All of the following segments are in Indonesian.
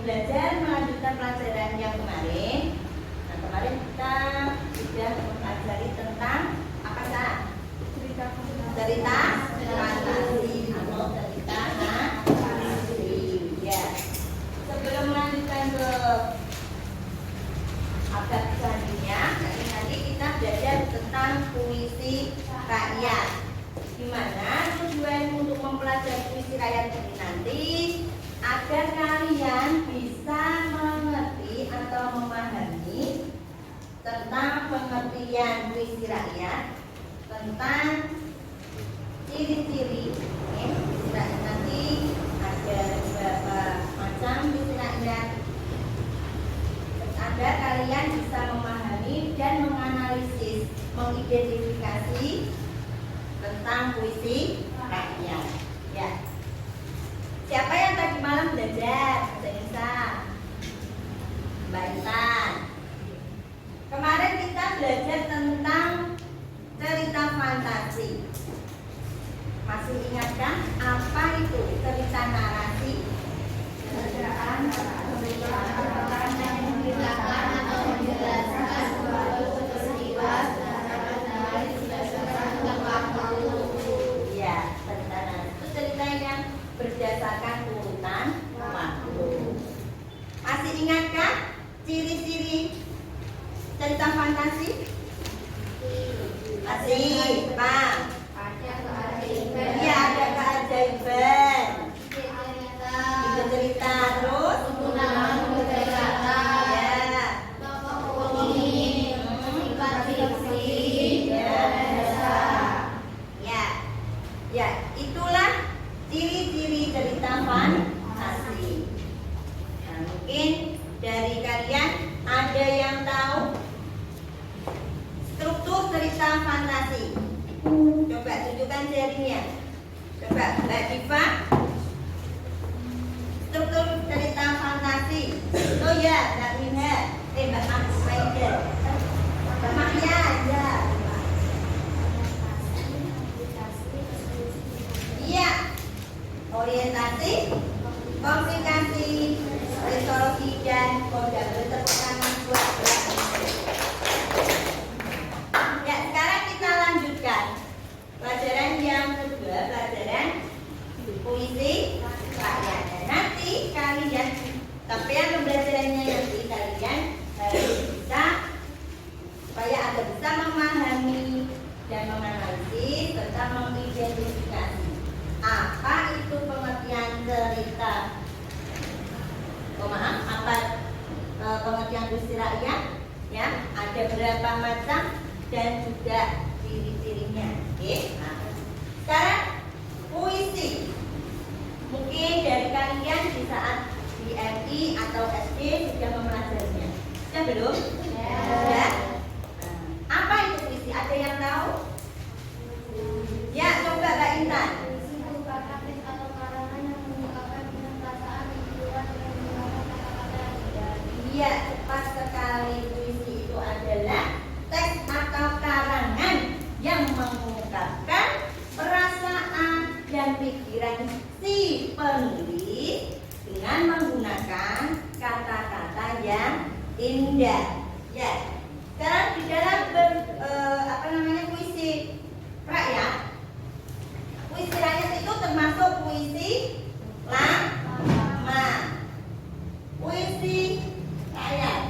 belajar melanjutkan pelajaran yang kemarin. Nah, kemarin kita sudah mempelajari tentang apa sah? Cerita fantasi atau cerita fantasi. Ya. Sebelum melanjutkan ke abad selanjutnya, nanti kita belajar tentang puisi rakyat. Gimana tujuan untuk mempelajari puisi rakyat ini nanti? Agar kalian bisa mengerti atau memahami tentang pengertian puisi rakyat, tentang ciri-ciri puisi rakyat. Nanti ada beberapa macam puisi rakyat, agar kalian bisa memahami dan menganalisis, mengidentifikasi tentang puisi rakyat. Ya. Siapa yang tadi malam belajar bahasa Indonesia? Mbak Intan. Kemarin kita belajar tentang cerita fantasi. Masih ingatkah apa itu cerita narasi? Cerita yang menceritakan atau menjelaskan suatu peristiwa secara menarik berdasarkan waktu. Ya, cerita narasi itu cerita yang berdasarkan urutan waktu. Masih ingatkah ciri-ciri cerita fantasi? Masih, Pak. Iya, ada keajaiban. Itu cerita terus. Penggunaan kata. Ya. Tokoh ini sifat fiksi. Ya. Ya, itulah ciri-ciri cerita fantasi. Nah, mungkin dari kalian ada yang tahu struktur cerita fantasi. Coba tunjukkan jarinya. Coba Mbak Diva. Struktur cerita fantasi. Oh ya, Mbak Minha. Mbak Maida. Mbak Maya, ya. Iya. Orientasi, komplikasi, resolusi, dan kode tepuk tangan buat ya. Sekarang kita lanjutkan pelajaran yang kedua, pelajaran puisi rakyat. Dan nanti kalian, capaian pembelajarannya nanti kalian harus bisa supaya Anda bisa memahami dan menganalisis serta mengidentifikasi apa itu pengertian cerita. Pengertian puisi rakyat, ya, ada berapa macam dan juga ciri-cirinya. Oke. Nah, sekarang puisi. Mungkin dari kalian di saat di MI atau SD sudah mempelajarinya. Sudah belum? Ya. Sudah. Nah, apa itu puisi? Ada yang tahu? Ya, coba Kak Intan. Iya, tepat sekali. Puisi itu adalah teks atau karangan yang mengungkapkan perasaan dan pikiran si penulis dengan menggunakan kata-kata yang indah. Ya, sekarang di dalam puisi rakyat. Puisi rakyat itu termasuk puisi lama. Puisi rakyat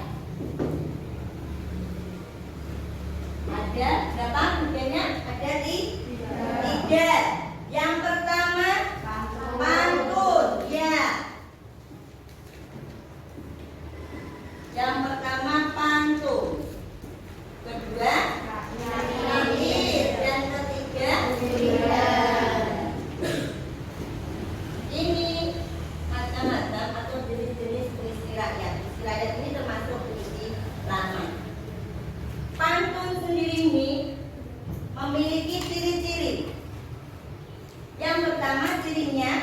ada berapa budayanya? Ada tiga. Yang pertama pantun, ya. Yang pertama pantun. Kedua nyair, dan ketiga ini macam-macam atau jenis-jenis puisi rakyat. Puisi rakyat ini termasuk puisi lama. Pantun sendiri ini memiliki ciri-ciri. Yang pertama cirinya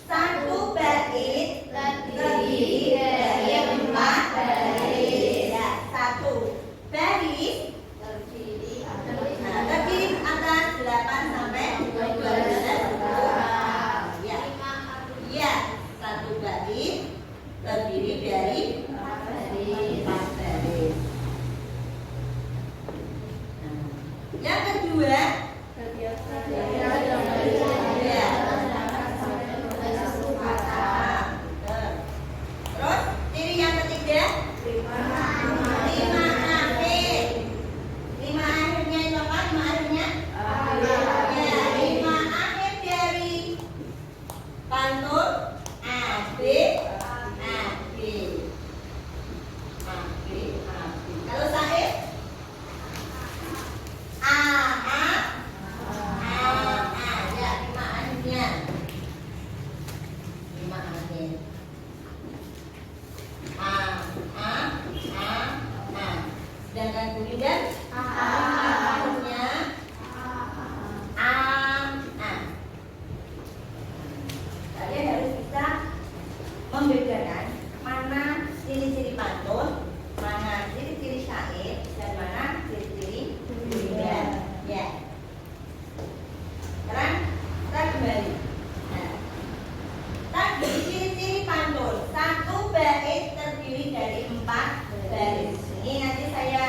satu bait terdiri dari 4 baris. Ya, satu baris terdiri atas 8 sampai 12 huruf. Ya, satu bait terdiri B, A, B. A, B, A, B. Kalau Said? A, A, A. Ya, 5 A-nya. 5 A-nya. A, A, A, A. Sedangkan kemudian A-nya A, A. Kalian harus bisa membedakan mana ciri-ciri pantun, mana ciri-ciri syair, dan mana ciri-ciri bulidan. Ya. Sekarang kita kembali. Nah, tadi ciri-ciri pantun, 1 bait terdiri dari 4 baris. Ini nanti saya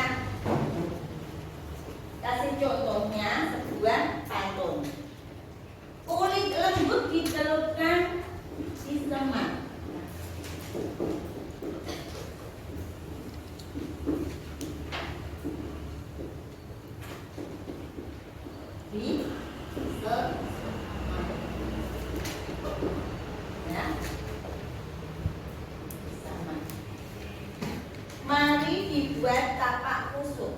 kasih contohnya sebuah pantun. Kulit lembut dicelupkan di semak. Di semak. Ya. Sama. Mari dibuat tapak kusuk.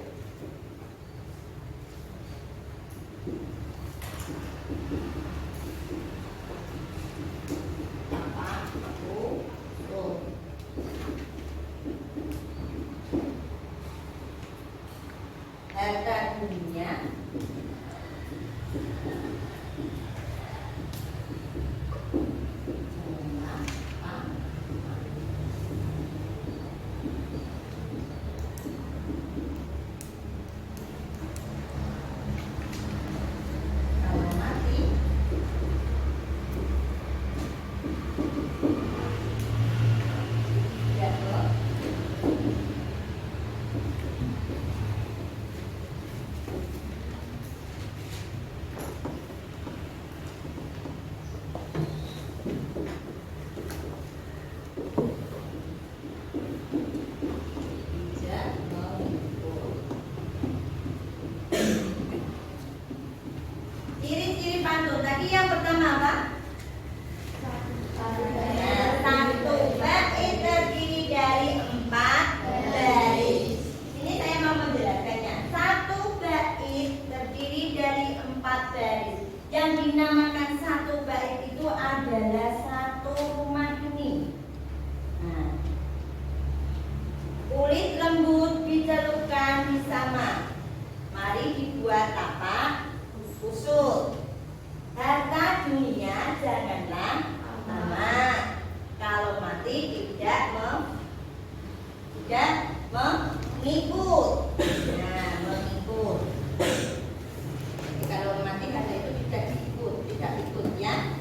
Tapak kusuk. Harta dunia kalau mati tidak boleh. Tidak mengikut. Ciri-ciri pantun tadi yang pertama apa? Satu bait terdiri dari 4 baris. Ini saya mau menjelaskannya. 1 bait terdiri dari 4 baris. Yang dinamakan 1 bait itu adalah 1 rumah ini. Nah, kulit lembut dicelupkan di sama. Mari dibuat tapak kusuk. Harta dunia janganlah tamak. Kalau mati tidak mengikut. Nah, mengikut. Jadi kalau mati harta itu tidak ikut ya.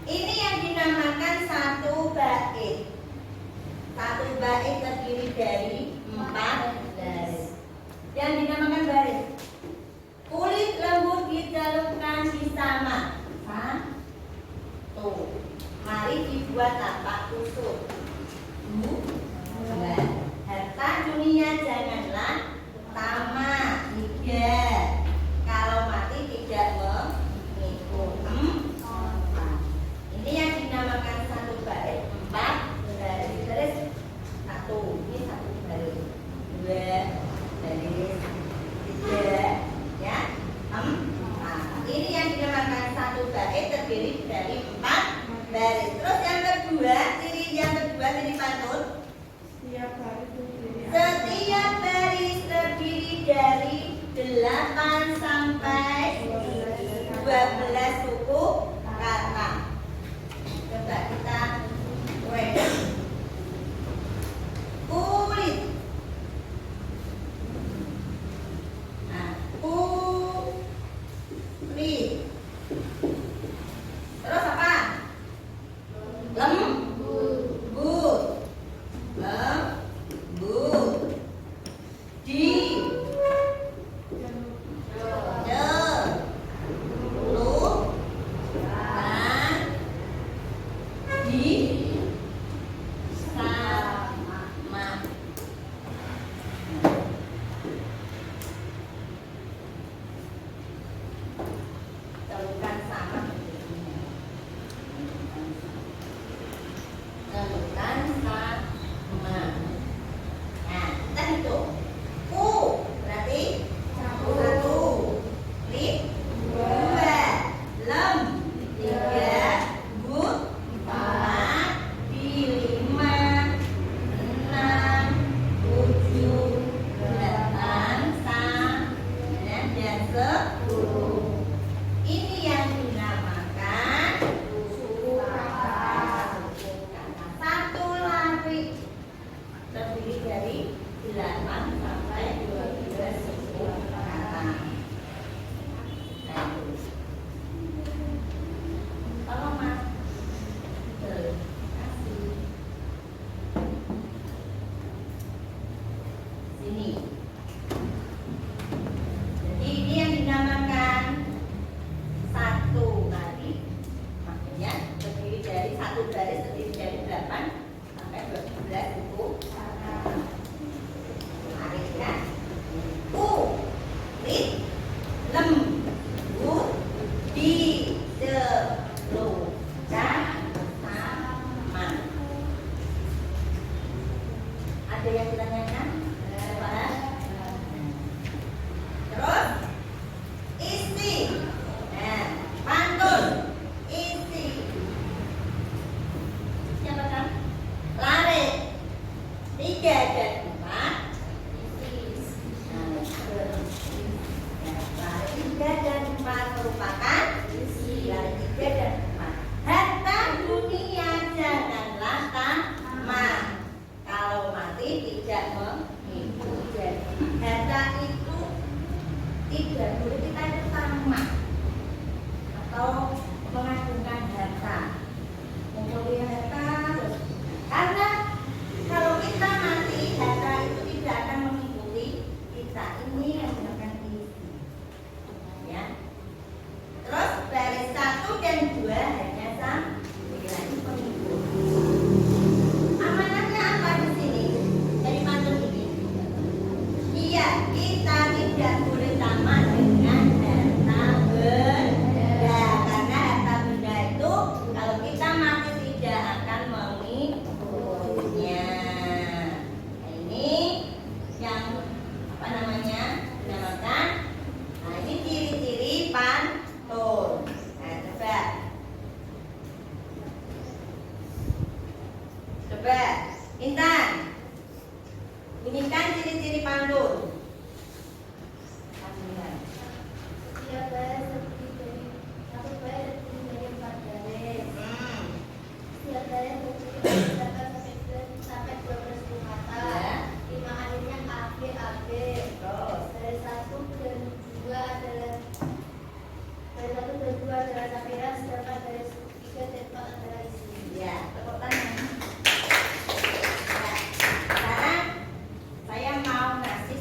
Ini yang dinamakan 1 bait. 1 bait terdiri dari 4 baris. Yang dinamakan baris. Kulit lembut dicelupkan di sama. 1. Mari dibuat tapak kusuk. 2. Harta dunia janganlah tamak. 3. Kalau mati tidak mengikut. 4. Ini yang dinamakan 1 bait. 4 baris. Baris 1. Ini 1 baris. 2 baris. 3 ya. 4. Ini yang dinamakan 1 bait terdiri dari 4 baris. Terus yang kedua, ciri pantun. Setiap baris terdiri dari 8 sampai 12 suku kata. Coba kita ulang. Kulit. Nah, kulit. Terus apa? Lembut. Lembut. Di celupkan di Lautan sama. Nah, kita hitung. U berarti satu, lip dua, lem tiga, but empat, di lima, enam, tujuh, delapan, sembilan, dan 10. Ini yang dinamakan suku kata. Satu lari terdiri dari 8 sampai 12 suku kata. Nah, tolong Mas. Terima kasih. Sini. Jadi ini yang dinamakan satu lari, maksudnya terdiri dari satu baris terdiri dari 8 sampai 12 suku kata. Lari ya. U, lip, lem, but, di, lu, dan, sama. Ada yang ditanyakan? Coba. Terus isi. Nah, pantun isi. Siapa kan? Lari 3 dan 4 isi. Nah, lari 3 dan 4 merupakan isi. Lari 3 dan 4. Harta dunia janganlah tamak. Kalau mati tidak mengikuti. Harta itu tidak boleh kita itu tamak atau mengagungkan harta, mempunyai harta terus. Karena kalau kita mati, harta itu tidak akan mengikuti kita. Ini yang dinamakan isi. Ya. Terus baris 1 dan 2 hanya sambilan pengikut. Amanatnya apa di sini? Dari pantun ini. Iya, kita tidak boleh tamak dengan harta benda. Karena harta benda itu kalau kita mati tidak akan mengikutinya. Nah, ini yang apa namanya? Dinamakan. Nah, ini ciri-ciri pantun. Nah, coba Intan, bunyikan ciri-ciri pantun. Tiap baris terdiri dari satu baris terdiri dari 4 baris. Tiap baris terdiri dari 8 sampai 12 suku kata. Ya. 5 akhirnya AB AB. Terus. Baris 1 dan 2 adalah sapiran, sedangkan baris 3 dan 4 adalah isi. Ya, tepuk tangan. Ya. Sekarang saya mau ngasih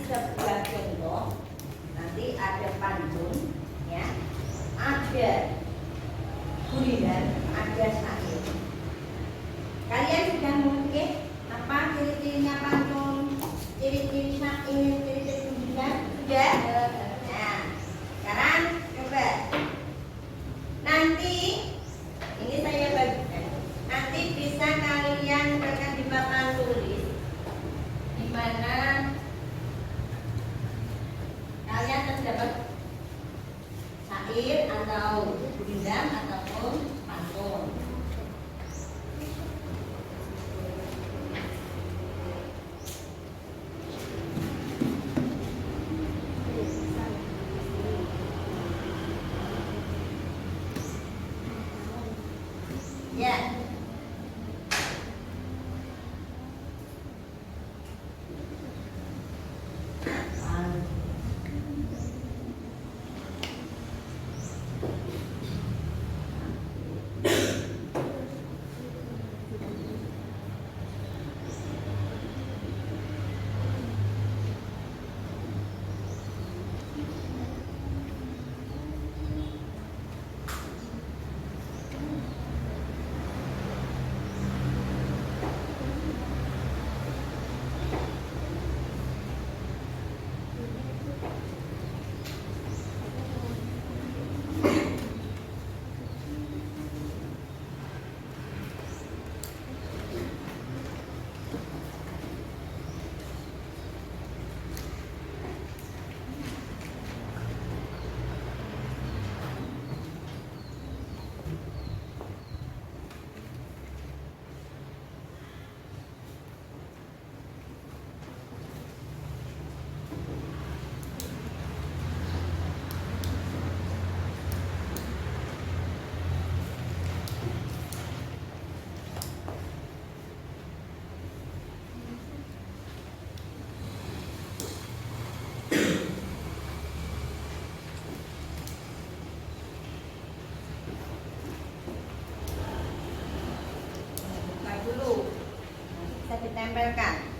ditempelkan.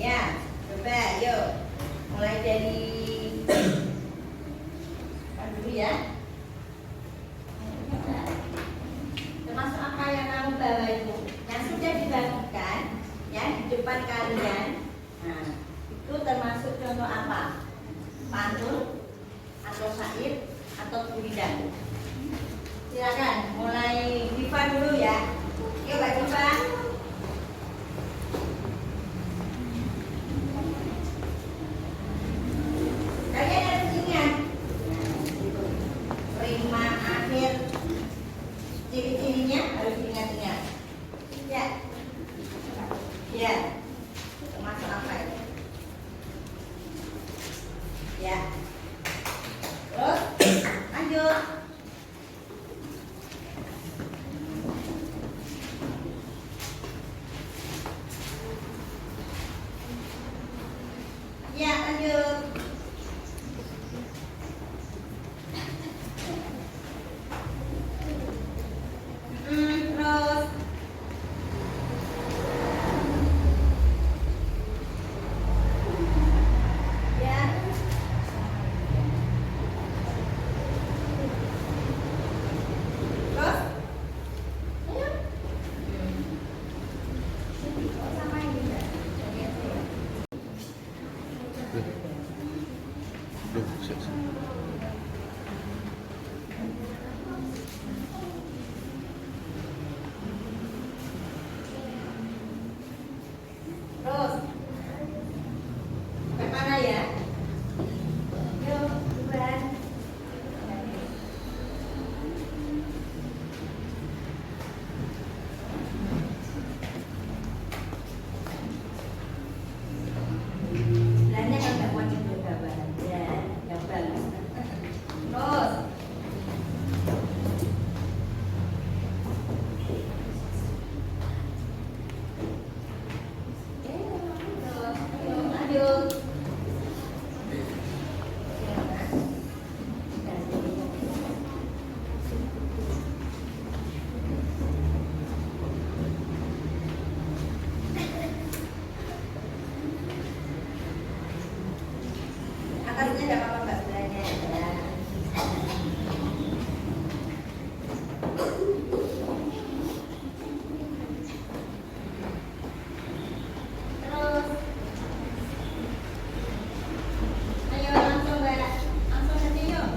Ya, coba yuk. Mulai dari dulu ya. Termasuk apa yang kamu bawa itu? Yang sudah dibagikan ya di depan kalian. Nah, itu termasuk contoh apa? Pantun atau syair atau pujian. Silakan mulai Diva dulu ya. Yuk Mbak Diva. Kalian harus ingat prima akhir ciri-cirinya harus diingat-ingat. Ya, ya. Termasuk apa itu? Ya. Terus lanjut. Ya, lanjut. Terus ya. Terus ayo. Sama ini enggak? Loh, siap. Terus sampai mana ya? Yuk, buruan. Belanja kan nggak wajib bergambaran ya, yang bagus. Terus lanjut. Atasnya ada apa Mbak belanja ya. Terus ayo langsung Mbak, langsung aja yuk.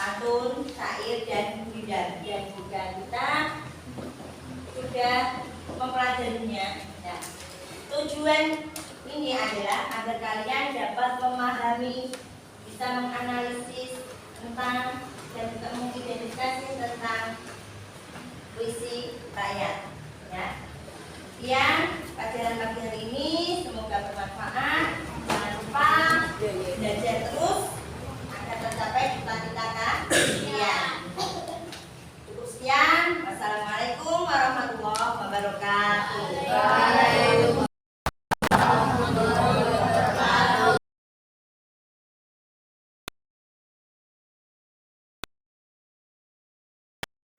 pantun, syair, dan budidar yang juga kita sudah mempelajarinya. Nah, tujuan ini adalah agar kalian dapat memahami, bisa menganalisis tentang dan juga mengidentifikasi tentang